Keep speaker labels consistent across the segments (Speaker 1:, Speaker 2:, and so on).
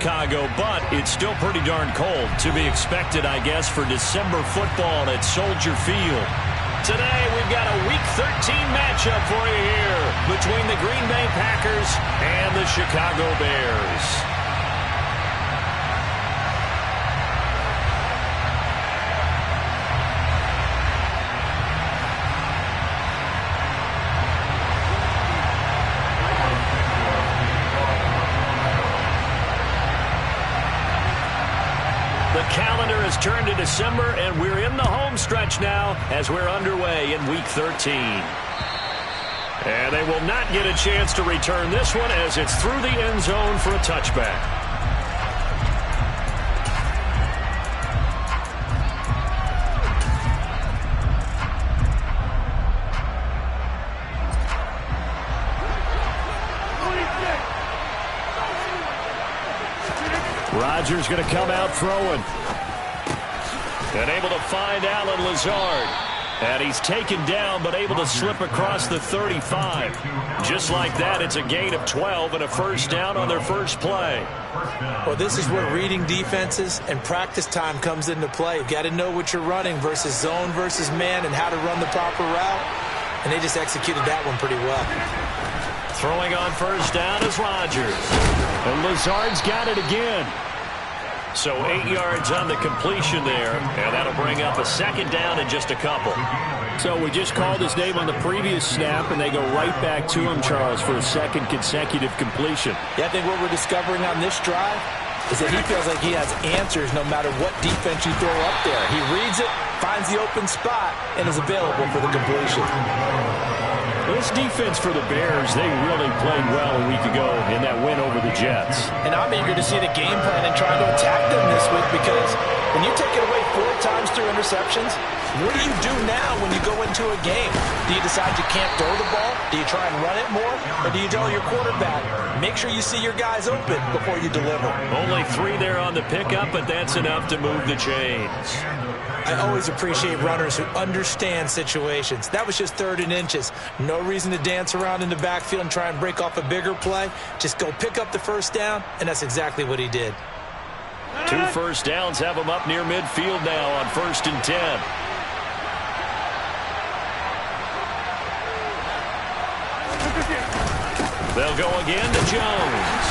Speaker 1: Chicago, but it's still pretty darn cold. To be expected, I guess, for December football at Soldier Field. Today, we've got a Week 13 matchup for you here between the Green Bay Packers and the Chicago Bears. The calendar has turned to December, and we're in the home stretch now as we're underway in Week 13. And they will not get a chance to return this one as it's through the end zone for a touchback. Rodgers going to come out throwing. And able to find Allen Lazard. And he's taken down, but able to slip across the 35. Just like that, it's a gain of 12 and a first down on their first play.
Speaker 2: Well, this is where reading defenses and practice time comes into play. You've got to know what you're running versus zone versus man and how to run the proper route. And they just executed that one pretty well.
Speaker 1: Throwing on first down is Rodgers. And Lazard's got it again. So 8 yards on the completion there, and that'll bring up a second down in just a couple.
Speaker 3: So we just called his name on the previous snap, and they go right back to him, Charles, for a second consecutive completion.
Speaker 2: Yeah, I think what we're discovering on this drive is that he feels like he has answers no matter what defense you throw up there. He reads it, finds the open spot, and is available for the completion.
Speaker 1: This defense for the Bears, they really played well a week ago in that win over the Jets.
Speaker 2: And I'm eager to see the game plan and try to attack them this week, because when you take it away 4 times through interceptions, what do you do now when you go into a game? Do you decide you can't throw the ball? Do you try and run it more? Or do you tell your quarterback, make sure you see your guys open before you deliver?
Speaker 1: Only 3 there on the pickup, but that's enough to move the chains.
Speaker 2: I always appreciate runners who understand situations. That was just 3rd and inches. No reason to dance around in the backfield and try and break off a bigger play. Just go pick up the first down, and that's exactly what he did.
Speaker 1: 2 first downs have him up near midfield now on 1st and 10. They'll go again to Jones.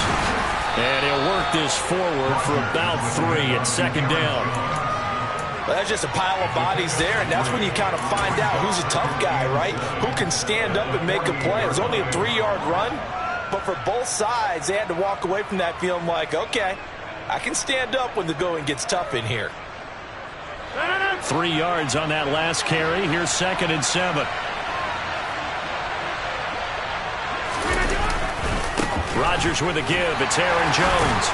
Speaker 1: And he'll work this forward for about 3 at 2nd down.
Speaker 2: Well, that's just a pile of bodies there, and that's when you kind of find out who's a tough guy, right? Who can stand up and make a play. It was only a 3-yard run, but for both sides, they had to walk away from that feeling like, okay, I can stand up when the going gets tough in here.
Speaker 1: 3 yards on that last carry. Here's 2nd and 7. Rodgers with a give. It's Aaron Jones.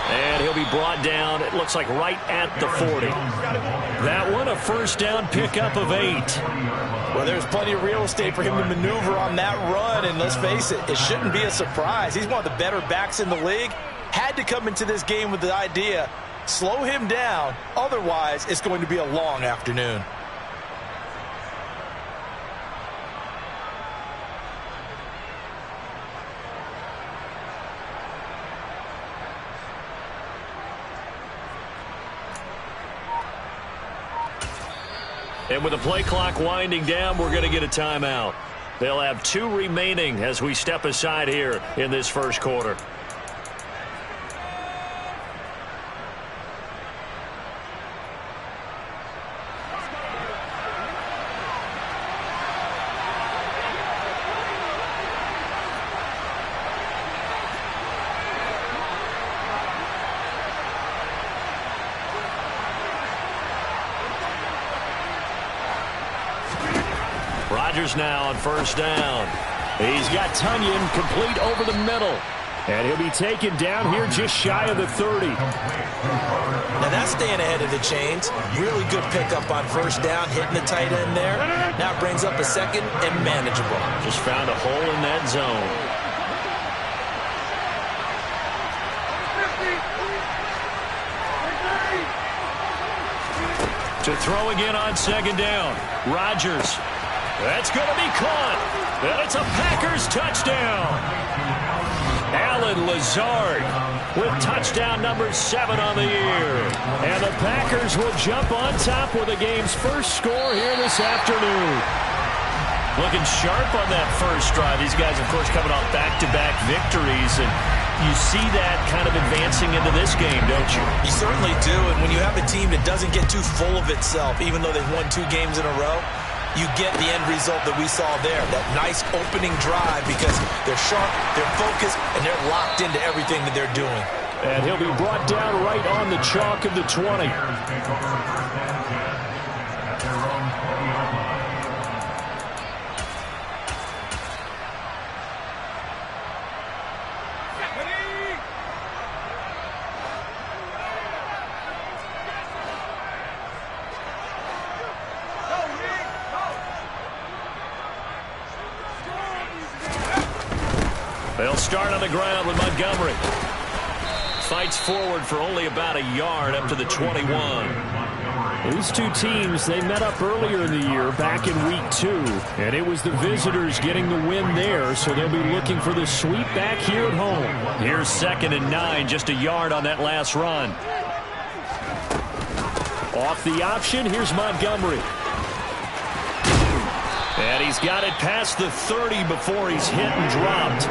Speaker 1: And he'll be brought down, it looks like right at the 40. That one, a first down pickup of 8.
Speaker 2: Well, there's plenty of real estate for him to maneuver on that run, and let's face it, it shouldn't be a surprise. He's one of the better backs in the league. Had to come into this game with the idea, slow him down, otherwise it's going to be a long afternoon.
Speaker 1: And with the play clock winding down, we're going to get a timeout. They'll have 2 remaining as we step aside here in this first quarter. Rodgers now on first down. He's got Tonyan complete over the middle. And he'll be taken down here just shy of the 30.
Speaker 2: Now that's staying ahead of the chains. Really good pickup on first down, hitting the tight end there. Now brings up a 2nd and manageable.
Speaker 1: Just found a hole in that zone. To throw again on 2nd down. Rodgers. That's going to be caught. And it's a Packers touchdown. Allen Lazard with touchdown number 7 on the year. And the Packers will jump on top with the game's first score here this afternoon. Looking sharp on that first drive. These guys, of course, coming off back-to-back victories, and you see that kind of advancing into this game, don't you?
Speaker 2: You certainly do, and when you have a team that doesn't get too full of itself, even though they've won 2 games in a row, you get the end result that we saw there, that nice opening drive, because they're sharp, they're focused, and they're locked into everything that they're doing.
Speaker 1: And he'll be brought down right on the chalk of the 20. They'll start on the ground with Montgomery. Fights forward for only about a yard up to the 21. These two teams, they met up earlier in the year, back in week 2. And it was the visitors getting the win there, so they'll be looking for the sweep back here at home. Here's 2nd and 9, just a yard on that last run. Off the option, here's Montgomery. And he's got it past the 30 before he's hit and dropped.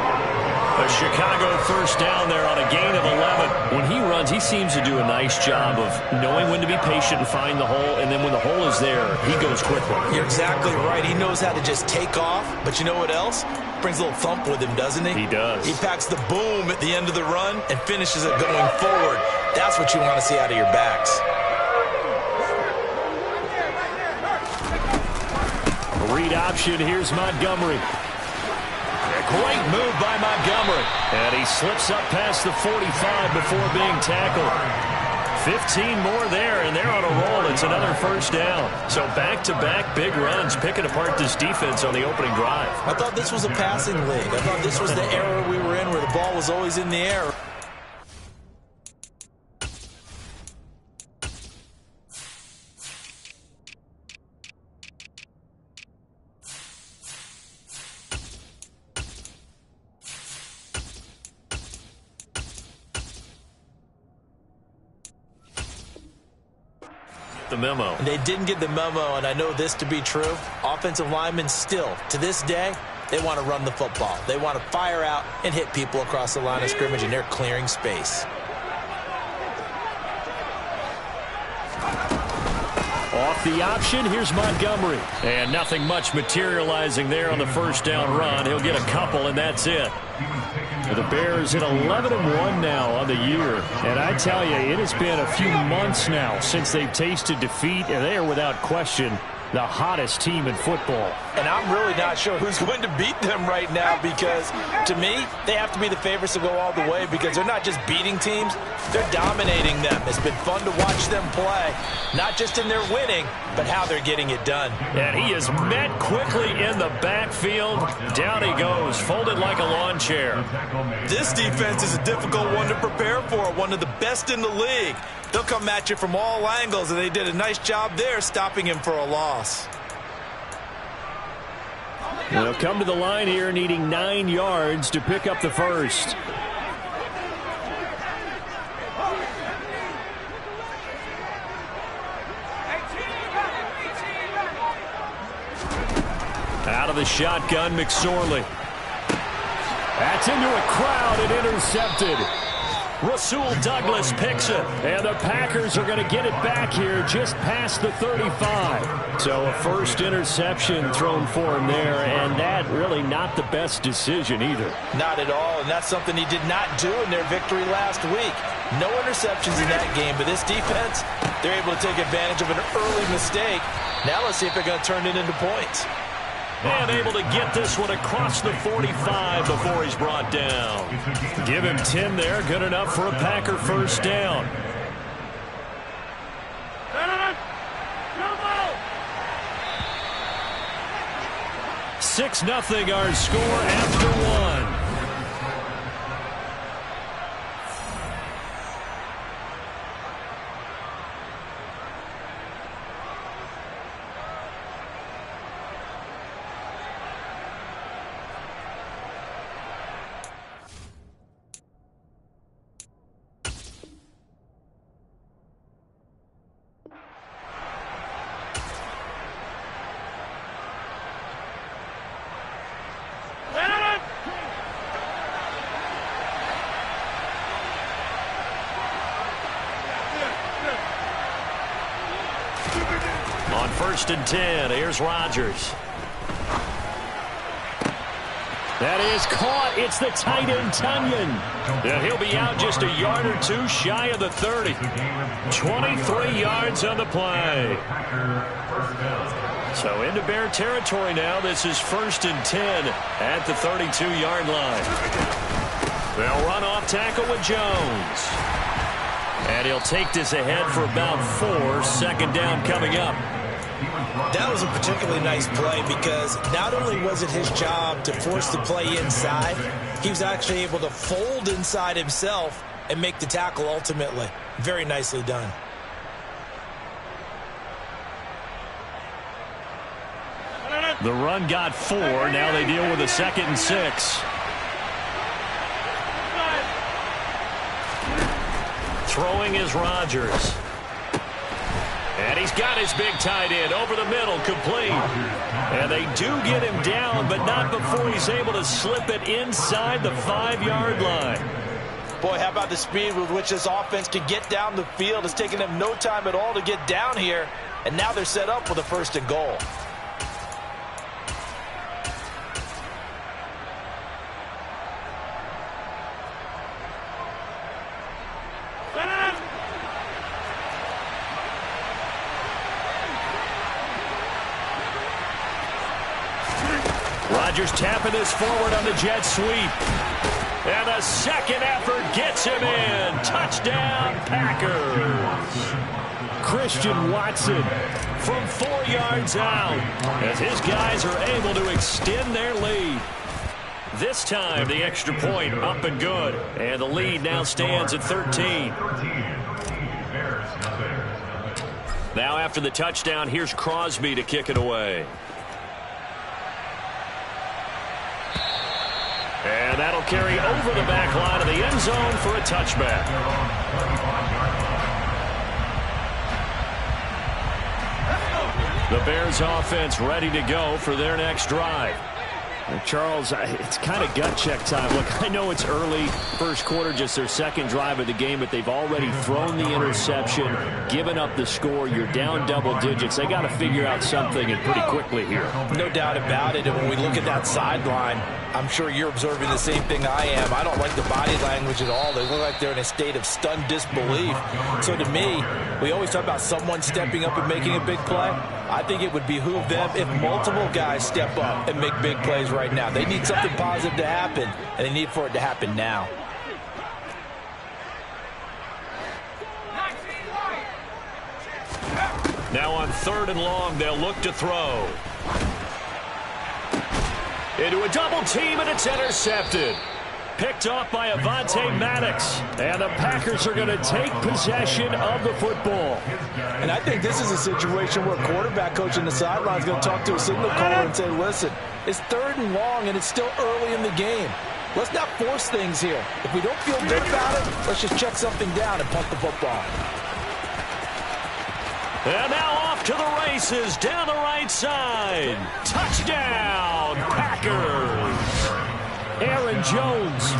Speaker 1: A Chicago first down there on a gain of 11. When he runs, he seems to do a nice job of knowing when to be patient and find the hole, and then when the hole is there, he goes quickly.
Speaker 2: You're exactly right. He knows how to just take off, but you know what else? Brings a little thump with him, doesn't he?
Speaker 1: He does.
Speaker 2: He packs the boom at the end of the run and finishes it going forward. That's what you want to see out of your backs.
Speaker 1: Read option, here's Montgomery. A great move by Montgomery. And he slips up past the 45 before being tackled. 15 more there, and they're on a roll. It's another first down. So back-to-back big runs, picking apart this defense on the opening drive.
Speaker 2: I thought this was a passing league. I thought this was the era we were in where the ball was always in the air.
Speaker 1: The memo.
Speaker 2: They didn't get the memo, and I know this to be true. Offensive linemen still, to this day, they want to run the football. They want to fire out and hit people across the line of scrimmage, and they're clearing space.
Speaker 1: Off the option, here's Montgomery. And nothing much materializing there on the first down run. He'll get a couple, and that's it. The Bears at 11-1 now on the year. And I tell you, it has been a few months now since they've tasted defeat, and they are without question the hottest team in football.
Speaker 2: And I'm really not sure who's going to beat them right now, because to me, they have to be the favorites to go all the way, because they're not just beating teams, they're dominating them. It's been fun to watch them play, not just in their winning, but how they're getting it done.
Speaker 1: And he is met quickly in the backfield. Down he goes, folded like a lawn chair.
Speaker 2: This defense is a difficult one to prepare for, one of the best in the league. They'll come at you from all angles, and they did a nice job there stopping him for a loss.
Speaker 1: They'll come to the line here needing 9 yards to pick up the first. Out of the shotgun, McSorley. That's into a crowd and intercepted. Rasul Douglas picks it, and the Packers are going to get it back here just past the 35. So a first interception thrown for him there, and that really not the best decision either.
Speaker 2: Not at all, and that's something he did not do in their victory last week. No interceptions in that game, but this defense, they're able to take advantage of an early mistake. Now let's see if they're going to turn it into points.
Speaker 1: And able to get this one across the 45 before he's brought down. Give him 10 there. Good enough for a Packer first down. 6-0 our score after one. 1st and 10. Here's Rodgers.
Speaker 3: That is caught. It's the tight end, Tunyon.
Speaker 1: Yeah, he'll be out just a yard or two shy of the 30. 23 yards on the play. So into Bear territory now. This is 1st and 10 at the 32-yard line. They'll run off tackle with Jones. And he'll take this ahead for about 4. 2nd down coming up.
Speaker 2: That was a particularly nice play because not only was it his job to force the play inside, he was actually able to fold inside himself and make the tackle ultimately. Very nicely done.
Speaker 1: The run got 4. Now they deal with a 2nd and 6. Throwing is Rodgers. And he's got his big tight end over the middle, complete. And they do get him down, but not before he's able to slip it inside the 5-yard line.
Speaker 2: Boy, how about the speed with which this offense can get down the field? It's taken them no time at all to get down here. And now they're set up with a 1st and goal.
Speaker 1: Rodgers tapping this forward on the jet sweep. And the second effort gets him in. Touchdown, Packers.
Speaker 3: Christian Watson
Speaker 1: From 4 yards out, as his guys are able to extend their lead. This time, the extra point up and good. And the lead now stands at 13. Now after the touchdown, here's Crosby to kick it away. And that'll carry over the back line of the end zone for a touchback. The Bears offense ready to go for their next drive.
Speaker 3: Charles, it's kind of gut check time. Look, I know it's early, first quarter, just their 2nd drive of the game, but they've already thrown the interception, given up the score. You're down double digits. They got to figure out something, and pretty quickly here.
Speaker 2: No doubt about it. And when we look at that sideline, I'm sure you're observing the same thing I am. I don't like the body language at all. They look like they're in a state of stunned disbelief. So to me, we always talk about someone stepping up and making a big play. I think it would behoove them if multiple guys step up and make big plays right now. They need something positive to happen, and they need for it to happen now.
Speaker 1: Now on 3rd and long, they'll look to throw. Into a double team, and it's intercepted. Picked off by Avonte Maddox. And the Packers are going to take possession of the football.
Speaker 2: And I think this is a situation where quarterback coach in the sideline is going to talk to a signal caller and say, listen, it's 3rd and long, and it's still early in the game. Let's not force things here. If we don't feel good about it, let's just check something down and punt the football.
Speaker 1: And now off to the races down the right side. Touchdown, Packers.
Speaker 3: Aaron Jones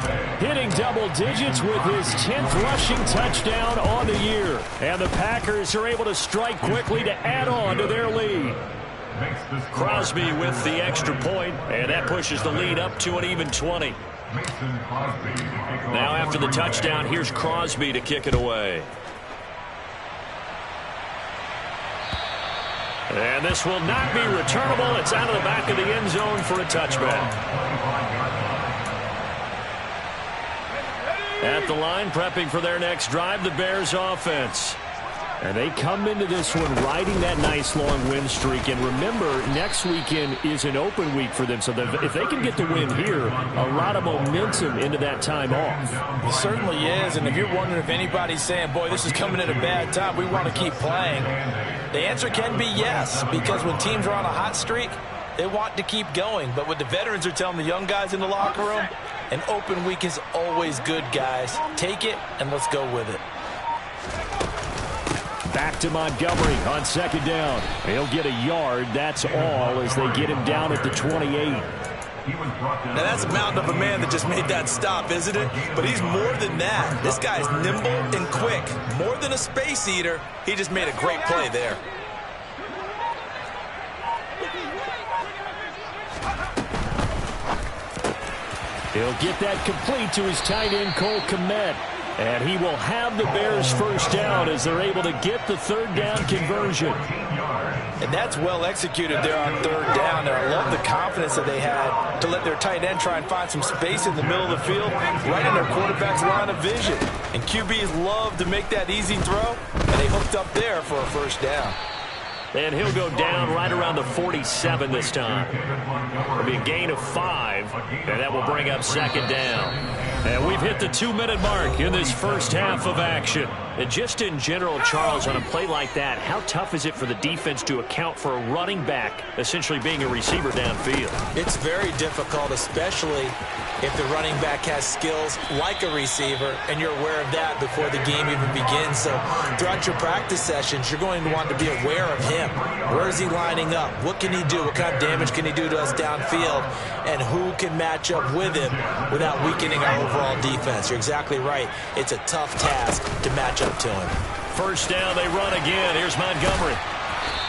Speaker 3: hitting double digits with his 10th rushing touchdown on the year.
Speaker 1: And the Packers are able to strike quickly to add on to their lead. Crosby with the extra point, and that pushes the lead up to an even 20. Now after the touchdown, here's Crosby to kick it away. And this will not be returnable. It's out of the back of the end zone for a touchback. At the line, prepping for their next drive, the Bears offense.
Speaker 3: And they come into this one riding that nice long win streak. And remember, next weekend is an open week for them. So if they can get the win here, a lot of momentum into that time off.
Speaker 2: It certainly is. And if you're wondering if anybody's saying, boy, this is coming at a bad time, we want to keep playing, the answer can be yes. Because when teams are on a hot streak, they want to keep going. But what the veterans are telling the young guys in the locker room, an open week is always good, guys. Take it, and let's go with it.
Speaker 3: Back to Montgomery on 2nd down. He'll get a yard. That's all as they get him down at the 28.
Speaker 2: Now, that's a mountain of a man that just made that stop, isn't it? But he's more than that. This guy's nimble and quick. More than a space eater, he just made a great play there.
Speaker 3: He'll get that complete to his tight end, Cole Kmet. And he will have the Bears first down as they're able to get the third down conversion.
Speaker 2: And that's well executed there on third down. And I love the confidence that they had to let their tight end try and find some space in the middle of the field, right in their quarterback's line of vision. And QBs love to make that easy throw, and they hooked up there for a first down.
Speaker 3: And he'll go down right around the 47 this time. It'll be a gain of 5, and that will bring up second down. And we've hit the 2-minute mark in this first half of action. And just in general, Charles, on a play like that, how tough is it for the defense to account for a running back essentially being a receiver downfield?
Speaker 2: It's very difficult, especially if the running back has skills like a receiver, and you're aware of that before the game even begins. So throughout your practice sessions, you're going to want to be aware of him. Where is he lining up? What can he do? What kind of damage can he do to us downfield? And who can match up with him without weakening our overall defense? You're exactly right. It's a tough task to match up to him.
Speaker 3: First down, they run again. Here's Montgomery.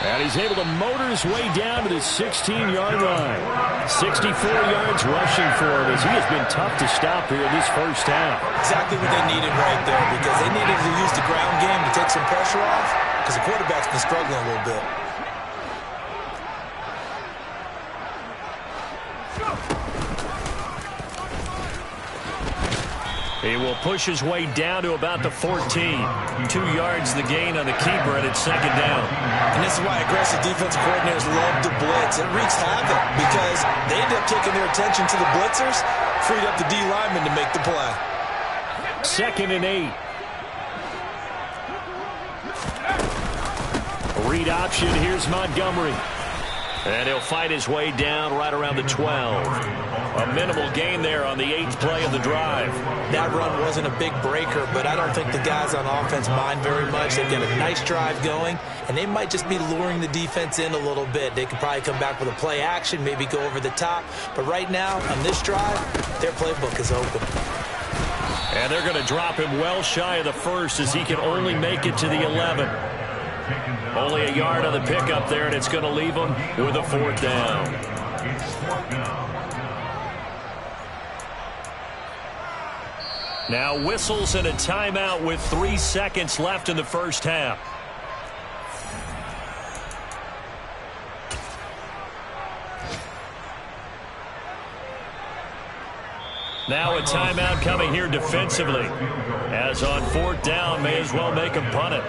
Speaker 3: And he's able to motor his way down to the 16-yard line. 64 yards rushing for him as he has been tough to stop here this first half.
Speaker 2: Exactly what they needed right there, because they needed to use the ground game to take some pressure off, because the quarterback's been struggling a little bit.
Speaker 3: He will push his way down to about the 14. 2 yards the gain on the keeper, and it's second down.
Speaker 2: And this is why aggressive defensive coordinators love to blitz. It wreaks havoc because they end up taking their attention to the blitzers, freed up the D lineman to make the play.
Speaker 3: 2nd and 8. Read option. Here's Montgomery. And he'll fight his way down right around the 12. A minimal gain there on the 8th play of the drive.
Speaker 2: That run wasn't a big breaker, but I don't think the guys on offense mind very much. They've got a nice drive going, and they might just be luring the defense in a little bit. They could probably come back with a play action, maybe go over the top. But right now, on this drive, their playbook is open.
Speaker 3: And they're going to drop him well shy of the first as he can only make it to the 11. Only a yard on the pickup there, and it's going to leave him with a 4th down. Now whistles and a timeout with 3 seconds left in the first half. Now a timeout coming here defensively. As on 4th down, may as well make him punt it.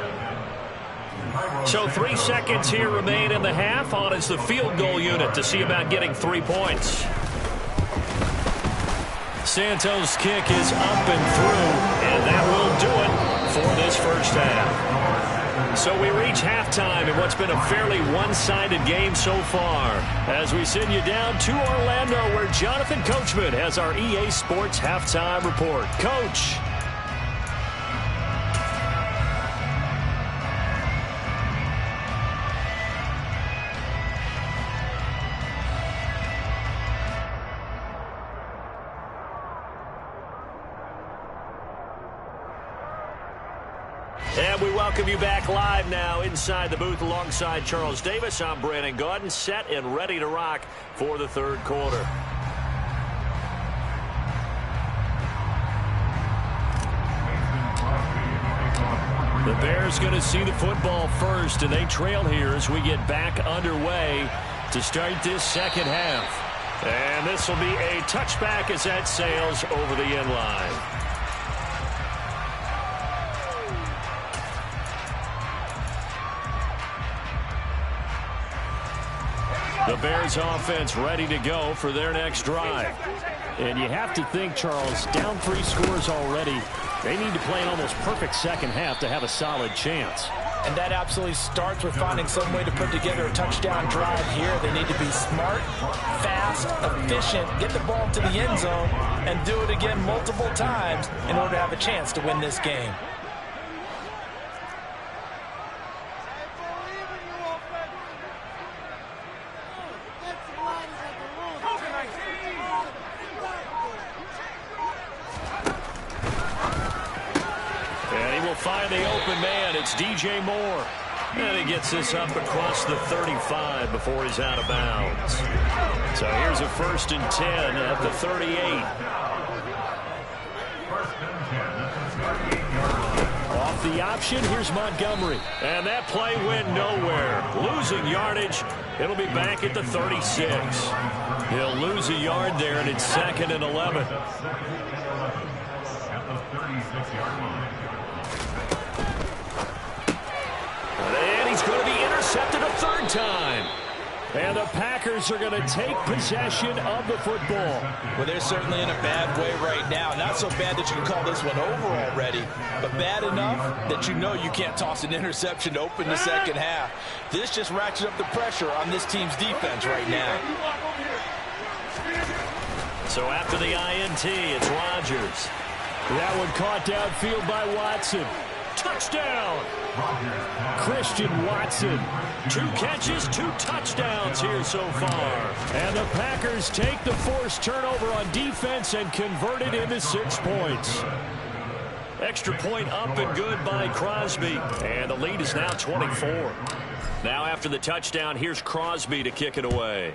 Speaker 3: So 3 seconds here remain in the half. On is the field goal unit to see about getting 3 points. Santos' kick is up and through, and that will do it for this first half. So we reach halftime in what's been a fairly one-sided game so far, as we send you down to Orlando, where Jonathan Coachman has our EA Sports halftime report. Coach. And we welcome you back live now inside the booth alongside Charles Davis. I'm Brandon Gaudin, set and ready to rock for the third quarter. The Bears going to see the football first, and they trail here as we get back underway to start this second half. And this will be a touchback as that sails over the end line. The Bears offense ready to go for their next drive. And you have to think, Charles, down 3 scores already. They need to play an almost perfect second half to have a solid chance.
Speaker 2: And that absolutely starts with finding some way to put together a touchdown drive here. They need to be smart, fast, efficient, get the ball to the end zone, and do it again multiple times in order to have a chance to win this game.
Speaker 3: Find the open man. It's DJ Moore.
Speaker 1: And he gets this up across the 35 before he's out of bounds. So here's a 1st and 10 at the 38.
Speaker 3: Off the option, here's Montgomery.
Speaker 1: And that play went nowhere. Losing yardage. It'll be back at the 36. He'll lose a yard there, and it's 2nd and 11. And he's going to be intercepted a 3rd time.
Speaker 3: And the Packers are going to take possession of the football.
Speaker 2: Well, they're certainly in a bad way right now. Not so bad that you can call this one over already, but bad enough that you know you can't toss an interception to open the second half. This just ratchets up the pressure on this team's defense right now.
Speaker 1: So after the INT, it's Rodgers.
Speaker 3: That one caught downfield by Watson.
Speaker 1: Touchdown!
Speaker 3: Christian Watson.
Speaker 1: 2 catches, 2 touchdowns here so far.
Speaker 3: And the Packers take the forced turnover on defense and convert it into 6 points.
Speaker 1: Extra point up and good by Crosby. And the lead is now 24. Now after the touchdown, here's Crosby to kick it away.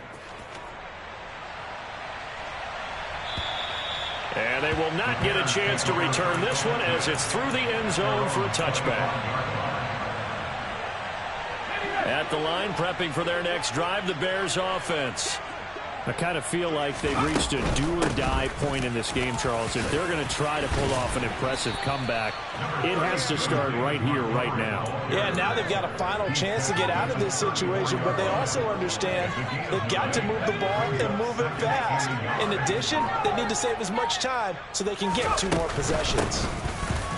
Speaker 1: And they will not get a chance to return this one as it's through the end zone for a touchback. At the line, prepping for their next drive, the Bears offense.
Speaker 3: I kind of feel like they've reached a do-or-die point in this game, Charles. If they're going to try to pull off an impressive comeback, it has to start right here, right now.
Speaker 2: Yeah, now they've got a final chance to get out of this situation, but they also understand they've got to move the ball and move it fast. In addition, they need to save as much time so they can get 2 more possessions.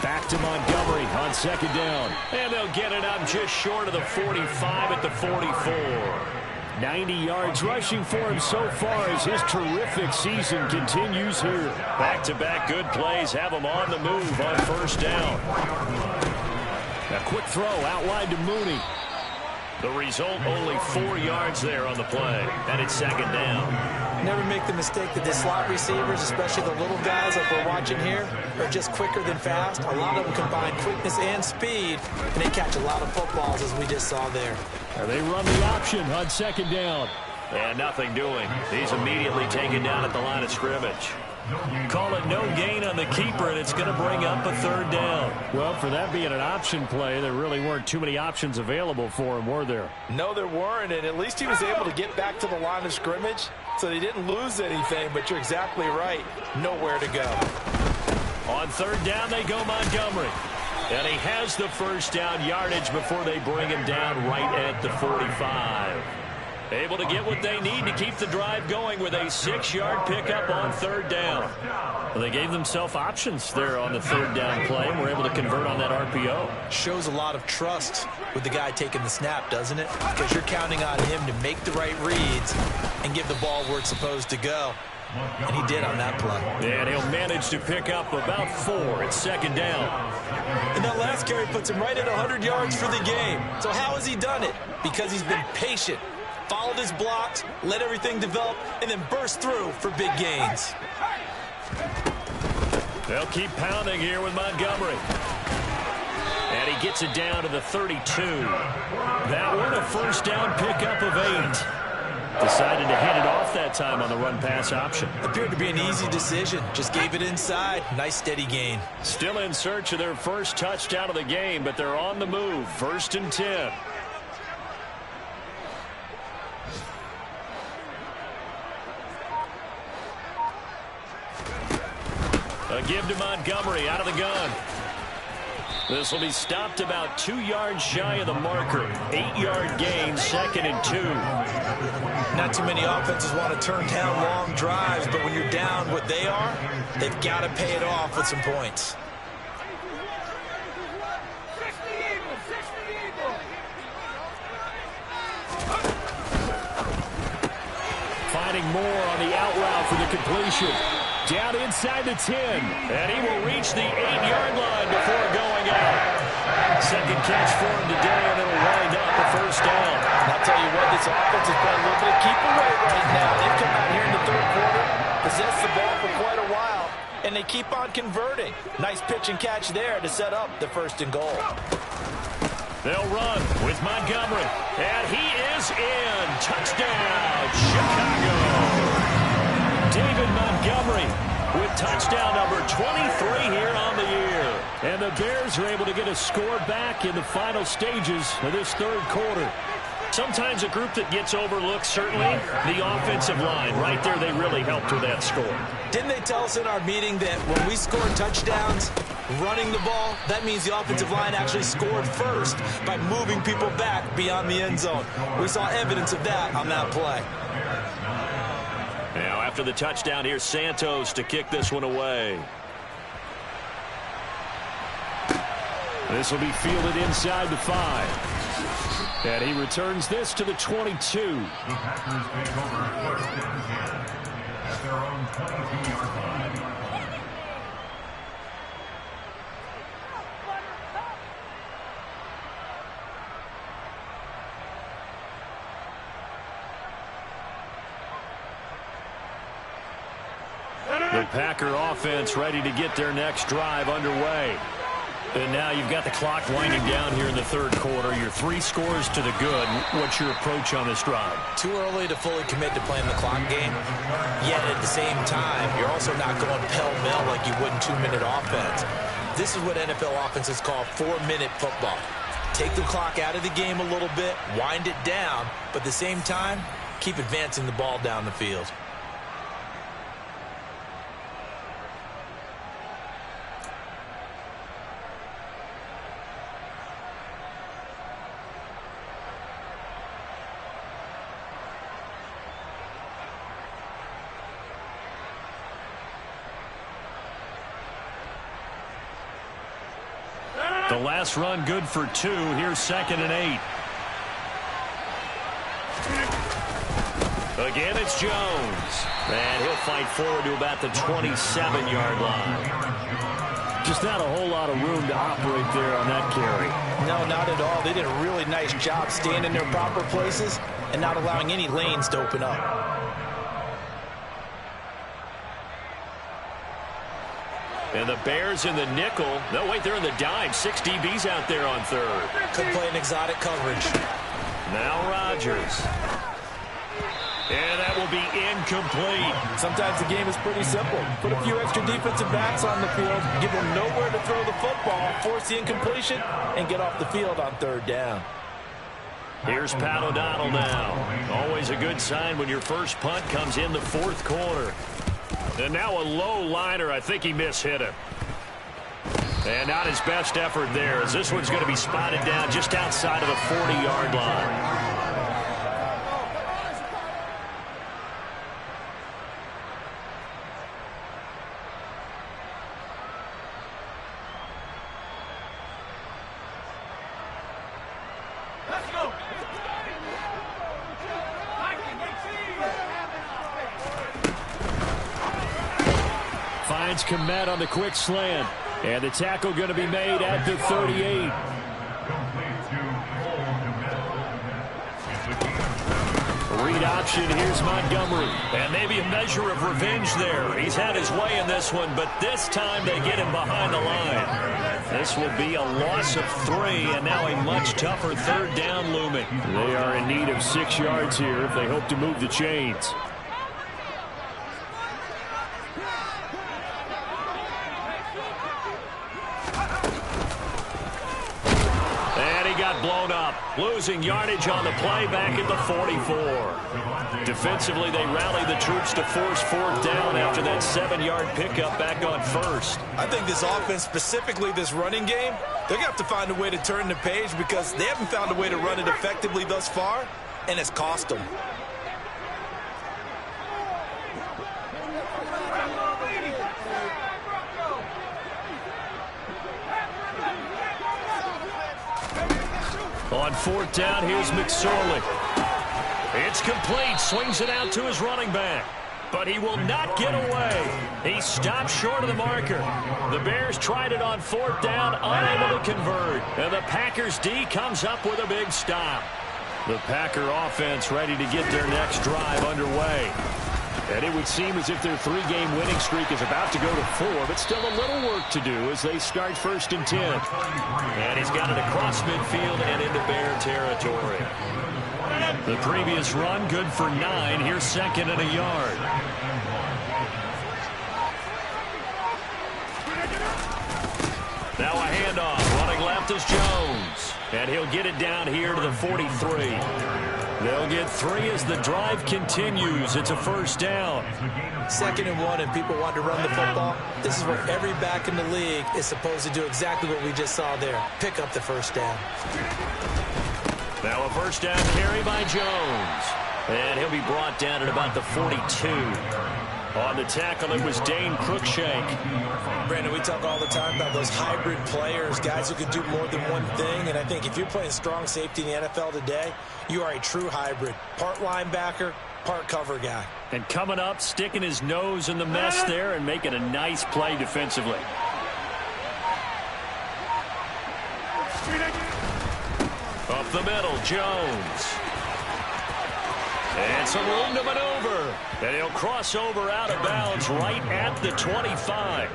Speaker 3: Back to Montgomery on 2nd down.
Speaker 1: And they'll get it up just short of the 45 at the 44.
Speaker 3: 90 yards rushing for him so far as his terrific season continues here.
Speaker 1: Back-to-back good plays have him on the move on 1st down.
Speaker 3: A quick throw out wide to Mooney.
Speaker 1: The result, only 4 yards there on the play. And it's 2nd down.
Speaker 2: Never make the mistake that the slot receivers, especially the little guys like we're watching here, are just quicker than fast. A lot of them combine quickness and speed, and they catch a lot of footballs, as we just saw there.
Speaker 3: They run the option on 2nd down.
Speaker 1: And nothing doing. He's immediately taken down at the line of scrimmage. Call it no gain on the keeper, and it's going to bring up a 3rd down.
Speaker 3: Well, for that being an option play, there really weren't too many options available for him, were there?
Speaker 2: No, there weren't, and at least he was able to get back to the line of scrimmage, so they didn't lose anything, but you're exactly right. Nowhere to go.
Speaker 1: On 3rd down, they go Montgomery. And he has the 1st down yardage before they bring him down right at the 45. Able to get what they need to keep the drive going with a 6-yard pickup on 3rd down.
Speaker 3: Well, they gave themselves options there on the 3rd down play and were able to convert on that RPO.
Speaker 2: Shows a lot of trust with the guy taking the snap, doesn't it? Because you're counting on him to make the right reads and give the ball where it's supposed to go. And he did on that play.
Speaker 1: And he'll manage to pick up about 4 at 2nd down.
Speaker 2: And that last carry puts him right at 100 yards for the game. So how has he done it? Because he's been patient, followed his blocks, let everything develop, and then burst through for big gains.
Speaker 1: They'll keep pounding here with Montgomery. And he gets it down to the 32. That one, a 1st down pickup of 8. Decided to hand it off that time on the run-pass option.
Speaker 2: Appeared to be an easy decision. Just gave it inside. Nice, steady gain.
Speaker 1: Still in search of their 1st touchdown of the game, but they're on the move. 1st and 10. A give to Montgomery out of the gun. This will be stopped about 2 yards shy of the marker. 8-yard gain, 2nd and 2.
Speaker 2: Not too many offenses want to turn down long drives, but when you're down what they are, they've got to pay it off with some points.
Speaker 3: Finding more on the out route for the completion. Down inside the 10.
Speaker 1: And he will reach the 8-yard line before going out. Second catch for him today, and it'll wind up a 1st down.
Speaker 2: And I'll tell you what, this offense has been a little bit of keep away right now. They've come out here in the 3rd quarter, possessed the ball for quite a while, and they keep on converting. Nice pitch and catch there to set up the 1st and goal.
Speaker 1: They'll run with Montgomery. And he is in. Touchdown, Chicago. David Montgomery with touchdown number 23 here on the year. And the Bears are able to get a score back in the final stages of this third quarter. Sometimes a group that gets overlooked, certainly, the offensive line. Right there, they really helped with that score.
Speaker 2: Didn't they tell us in our meeting that when we score touchdowns, running the ball, that means the offensive line actually scored first by moving people back beyond the end zone. We saw evidence of that on that play.
Speaker 1: Now, after the touchdown, here's Santos to kick this one away. This will be fielded inside the 5. And he returns this to the 22.
Speaker 4: The Packers take over at their own 22-yard line.
Speaker 1: The Packer offense ready to get their next drive underway. And now you've got the clock winding down here in the third quarter. Your 3 scores to the good. What's your approach on this drive?
Speaker 2: Too early to fully commit to playing the clock game. Yet at the same time, you're also not going pell-mell like you would in 2-minute offense. This is what NFL offenses call 4-minute football. Take the clock out of the game a little bit, wind it down, but at the same time, keep advancing the ball down the field.
Speaker 1: The last run good for 2. Here's 2nd and 8. Again, it's Jones. And he'll fight forward to about the 27-yard line. Just not a whole lot of room to operate there on that carry.
Speaker 2: No, not at all. They did a really nice job staying in their proper places and not allowing any lanes to open up.
Speaker 1: And the Bears in the nickel. No, wait, they're in the dime. 6 DBs out there on third.
Speaker 2: Could play an exotic coverage.
Speaker 1: Now Rodgers. And that will be incomplete.
Speaker 2: Sometimes the game is pretty simple. Put a few extra defensive backs on the field, give them nowhere to throw the football, force the incompletion, and get off the field on third down.
Speaker 1: Here's Pat O'Donnell now. Always a good sign when your first punt comes in the fourth quarter. And now a low liner. I think he mishit him. And not his best effort there, as this one's going to be spotted down just outside of the 40-yard line. Finds Kmet on the quick slant. And the tackle going to be made at the 38. Read option, here's Montgomery. And maybe a measure of revenge there. He's had his way in this one, but this time they get him behind the line. This will be a loss of 3, and now a much tougher third down looming. They are in need of 6 yards here if they hope to move the chains. Blown up, losing yardage on the play back at the 44. Defensively, they rally the troops to force 4th down after that 7-yard pickup back on first.
Speaker 2: I think this offense, specifically this running game, they're going to have to find a way to turn the page because they haven't found a way to run it effectively thus far, and it's cost them. On 4th down, here's McSorley. It's complete. Swings it out to his running back. But he will not get away. He stopped short of the marker. The Bears tried it on 4th down, unable to convert. And the Packers D comes up with a big stop. The Packer offense ready to get their next drive underway.
Speaker 3: And it would seem as if their 3-game winning streak is about to go to 4, but still a little work to do as they start 1st and 10.
Speaker 1: And he's got it across midfield and into Bear territory. The previous run, good for 9. Here's 2nd and a yard. Now a handoff. Running left is Jones. And he'll get it down here to the 43. They'll get 3 as the drive continues. It's a 1st down.
Speaker 2: 2nd and 1, and people want to run the football. This is where every back in the league is supposed to do exactly what we just saw there. Pick up the 1st down.
Speaker 1: Now a 1st down carry by Jones. And he'll be brought down at about the 42. On the tackle, it was Dane Cruikshank.
Speaker 2: Brandon, we talk all the time about those hybrid players, guys who can do more than one thing. And I think if you're playing strong safety in the NFL today, you are a true hybrid. Part linebacker, part cover guy.
Speaker 3: And coming up, sticking his nose in the mess there and making a nice play defensively.
Speaker 1: Up the middle, Jones. And some room to maneuver. And he'll cross over out of bounds right at the 25.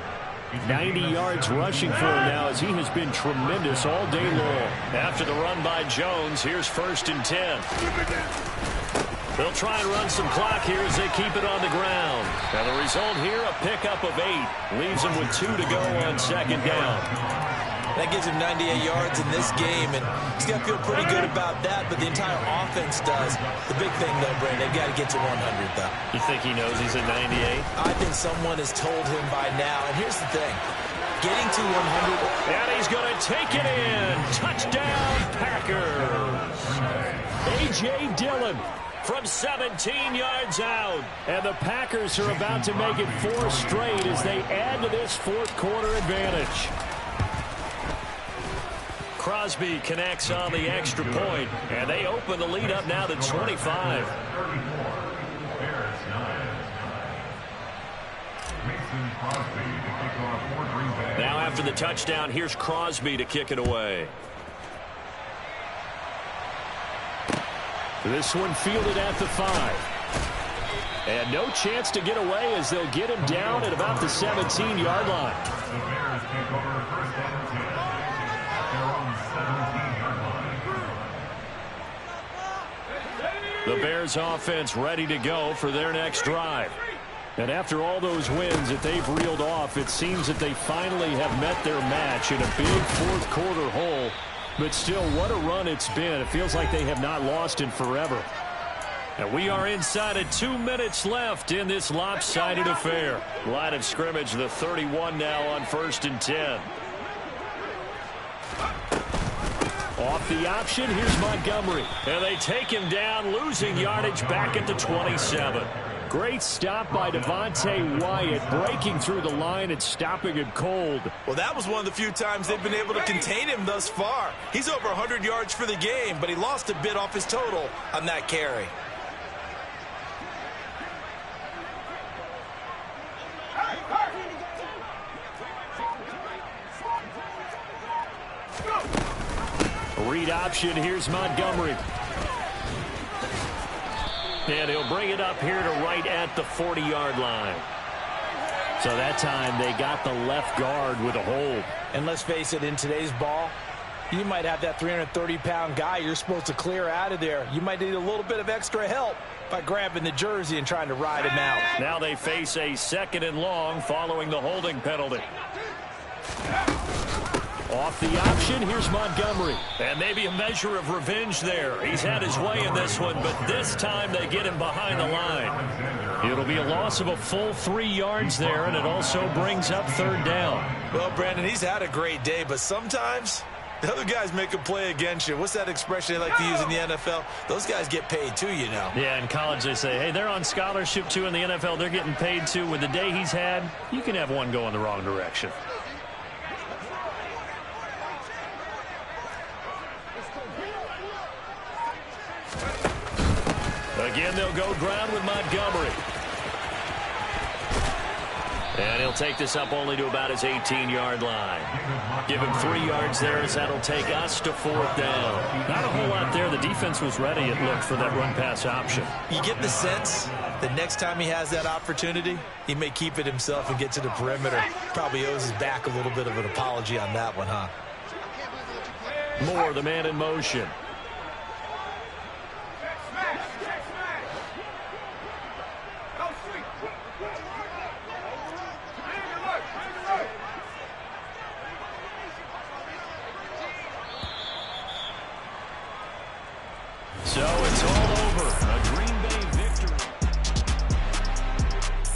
Speaker 3: 90 yards rushing for him now as he has been tremendous all day long.
Speaker 1: After the run by Jones, here's 1st and 10. They'll try and run some clock here as they keep it on the ground. And the result here, a pickup of 8. Leaves them with 2 to go on 2nd down.
Speaker 2: That gives him 98 yards in this game, and he's got to feel pretty good about that, but the entire offense does. The big thing, though, Brandon, they've got to get to 100, though.
Speaker 1: You think he knows he's at 98?
Speaker 2: I think someone has told him by now, and here's the thing. Getting to 100.
Speaker 1: And he's going to take it in. Touchdown, Packers.
Speaker 3: A.J. Dillon
Speaker 1: from 17 yards out.
Speaker 3: And the Packers are about to make it 4 straight as they add to this 4th quarter advantage.
Speaker 1: Crosby connects on the extra point, and they open the lead up now to 25. Now after the touchdown, here's Crosby to kick it away.
Speaker 3: This one fielded at the 5. And no chance to get away as they'll get him down at about the 17-yard line.
Speaker 4: The Bears take over 1st and 10. Their own 17-yard line.
Speaker 1: The Bears offense ready to go for their next drive.
Speaker 3: And after all those wins that they've reeled off, it seems that they finally have met their match in a big 4th quarter hole. But still, what a run it's been. It feels like they have not lost in forever.
Speaker 1: And we are inside of 2 minutes left in this lopsided affair. Line of scrimmage, the 31 now on 1st and 10.
Speaker 3: Off the option, here's Montgomery.
Speaker 1: And they take him down, losing yardage back at the 27.
Speaker 3: Great stop by Devontae Wyatt, breaking through the line and stopping it cold.
Speaker 2: Well, that was one of the few times they've been able to contain him thus far. He's over 100 yards for the game, but he lost a bit off his total on that carry.
Speaker 3: Read option, here's Montgomery.
Speaker 1: And he'll bring it up here to right at the 40-yard line.
Speaker 3: So that time they got the left guard with a hold.
Speaker 2: And let's face it, in today's ball, you might have that 330-pound guy you're supposed to clear out of there. You might need a little bit of extra help by grabbing the jersey and trying to ride him out.
Speaker 1: Now they face a 2nd and long following the holding penalty.
Speaker 3: Off the option, here's Montgomery.
Speaker 1: And maybe a measure of revenge there. He's had his way in this one, but this time they get him behind the line.
Speaker 3: It'll be a loss of a full 3 yards there, and it also brings up 3rd down.
Speaker 2: Well, Brandon, he's had a great day, but sometimes the other guys make a play against you. What's that expression they like to use in the NFL? Those guys get paid too, you know.
Speaker 3: Yeah, in college they say, hey, they're on scholarship too. In the NFL, they're getting paid too. With the day he's had, you can have one going the wrong direction.
Speaker 1: Again, they'll go ground with Montgomery. And he'll take this up only to about his 18-yard line. Give him 3 yards there as that'll take us to 4th down.
Speaker 3: Not a whole lot there. The defense was ready, it looked, for that run-pass option.
Speaker 2: You get the sense The next time he has that opportunity, he may keep it himself and get to the perimeter. Probably owes his back a little bit of an apology on that one, huh?
Speaker 3: Moore, the man in motion.